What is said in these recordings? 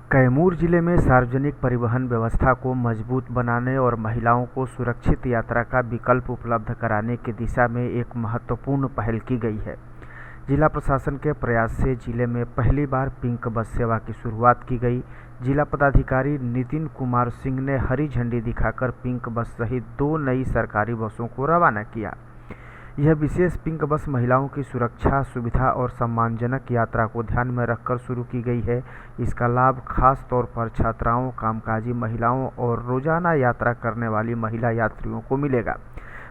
कैमूर जिले में सार्वजनिक परिवहन व्यवस्था को मजबूत बनाने और महिलाओं को सुरक्षित यात्रा का विकल्प उपलब्ध कराने की दिशा में एक महत्वपूर्ण पहल की गई है। जिला प्रशासन के प्रयास से जिले में पहली बार पिंक बस सेवा की शुरुआत की गई। जिला पदाधिकारी नितिन कुमार सिंह ने हरी झंडी दिखाकर पिंक बस सहित 2 नई सरकारी बसों को रवाना किया। यह विशेष पिंक बस महिलाओं की सुरक्षा, सुविधा और सम्मानजनक यात्रा को ध्यान में रखकर शुरू की गई है। इसका लाभ खास तौर पर छात्राओं, कामकाजी महिलाओं और रोजाना यात्रा करने वाली महिला यात्रियों को मिलेगा।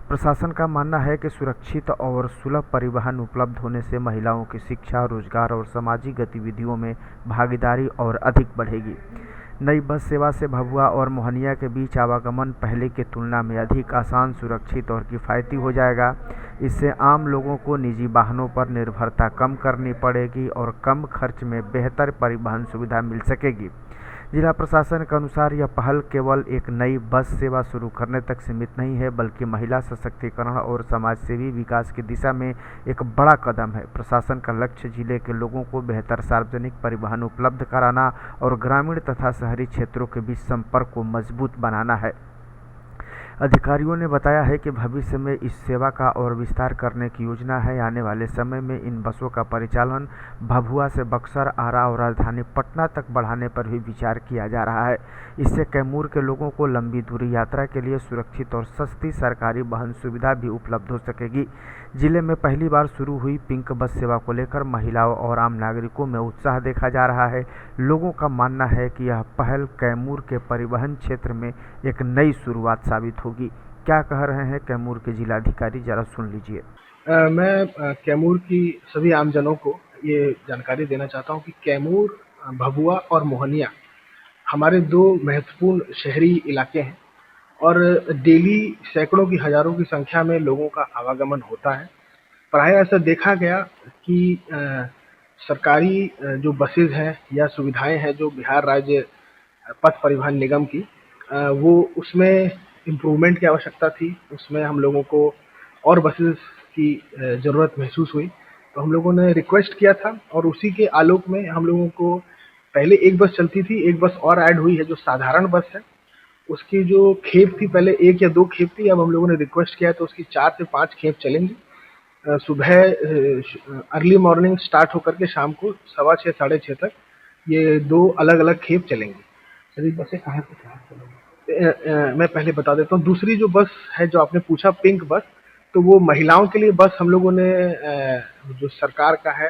प्रशासन का मानना है कि सुरक्षित और सुलभ परिवहन उपलब्ध होने से महिलाओं की शिक्षा, रोजगार और सामाजिक गतिविधियों में भागीदारी और अधिक बढ़ेगी। नई बस सेवा से भभुआ और मोहनिया के बीच आवागमन पहले की तुलना में अधिक आसान, सुरक्षित और किफ़ायती हो जाएगा। इससे आम लोगों को निजी वाहनों पर निर्भरता कम करनी पड़ेगी और कम खर्च में बेहतर परिवहन सुविधा मिल सकेगी। जिला प्रशासन के अनुसार यह पहल केवल एक नई बस सेवा शुरू करने तक सीमित नहीं है, बल्कि महिला सशक्तिकरण और समाजसेवी विकास की दिशा में एक बड़ा कदम है। प्रशासन का लक्ष्य जिले के लोगों को बेहतर सार्वजनिक परिवहन उपलब्ध कराना और ग्रामीण तथा शहरी क्षेत्रों के बीच संपर्क को मजबूत बनाना है। अधिकारियों ने बताया है कि भविष्य में इस सेवा का और विस्तार करने की योजना है। आने वाले समय में इन बसों का परिचालन भभुआ से बक्सर, आरा और राजधानी पटना तक बढ़ाने पर भी विचार किया जा रहा है। इससे कैमूर के लोगों को लंबी दूरी यात्रा के लिए सुरक्षित और सस्ती सरकारी वाहन सुविधा भी उपलब्ध हो सकेगी। जिले में पहली बार शुरू हुई पिंक बस सेवा को लेकर महिलाओं और आम नागरिकों में उत्साह देखा जा रहा है। लोगों का मानना है कि यह पहल कैमूर के परिवहन क्षेत्र में एक नई शुरुआत साबित होगी। क्या कह रहे हैं कैमूर के जिलाधिकारी, जरा सुन लीजिए। मैं कैमूर की सभी आमजनों को ये जानकारी देना चाहता हूँ कि कैमूर, भभुआ और मोहनिया हमारे 2 महत्वपूर्ण शहरी इलाके हैं और डेली सैकड़ों की, हजारों की संख्या में लोगों का आवागमन होता है। प्रायः ऐसा देखा गया कि सरकारी जो बसेज हैं या सुविधाएं हैं जो बिहार राज्य पथ परिवहन निगम की, वो उसमें इम्प्रूवमेंट की आवश्यकता थी। उसमें हम लोगों को और बसेस की ज़रूरत महसूस हुई, तो हम लोगों ने रिक्वेस्ट किया था और उसी के आलोक में हम लोगों को पहले एक बस चलती थी, एक बस और ऐड हुई है जो साधारण बस है। उसकी जो खेप थी पहले 1 या 2 खेप थी, अब हम लोगों ने रिक्वेस्ट किया तो उसकी 4 से 5 खेप चलेंगी। सुबह अर्ली मॉर्निंग स्टार्ट होकर के शाम को 6:15 साढ़े 6 तक ये 2 अलग-अलग खेप चलेंगी। सर, बसें कहाँ से कहाँ चलेंगी? मैं पहले बता देता हूँ। दूसरी जो बस है जो आपने पूछा पिंक बस, तो वो महिलाओं के लिए बस हम लोगों ने जो सरकार का है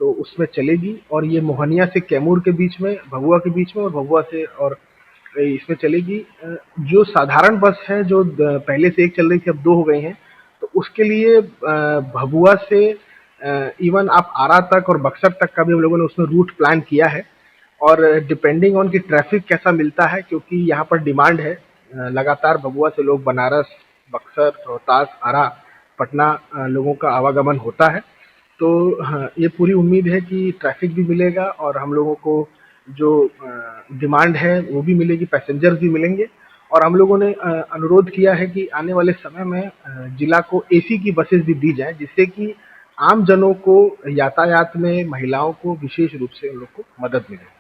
तो उसमें चलेगी और ये मोहनिया से कैमूर के बीच में, भभुआ के बीच में और भभुआ से और इसमें चलेगी। जो साधारण बस है जो पहले से 1 चल रही थी, अब 2 हो गई हैं, तो उसके लिए भभुआ से इवन आप आरा तक और बक्सर तक का भी हम लोगों ने उसमें रूट प्लान किया है और डिपेंडिंग ऑन कि ट्रैफिक कैसा मिलता है, क्योंकि यहाँ पर डिमांड है। लगातार भभुआ से लोग बनारस, बक्सर, रोहतास, आरा, पटना लोगों का आवागमन होता है। तो हाँ, ये पूरी उम्मीद है कि ट्रैफिक भी मिलेगा और हम लोगों को जो डिमांड है वो भी मिलेगी, पैसेंजर्स भी मिलेंगे। और हम लोगों ने अनुरोध किया है कि आने वाले समय में जिला को एसी की बसेस भी दी जाए, जिससे कि आम जनों को यातायात में, महिलाओं को विशेष रूप से उन लोग को मदद मिले।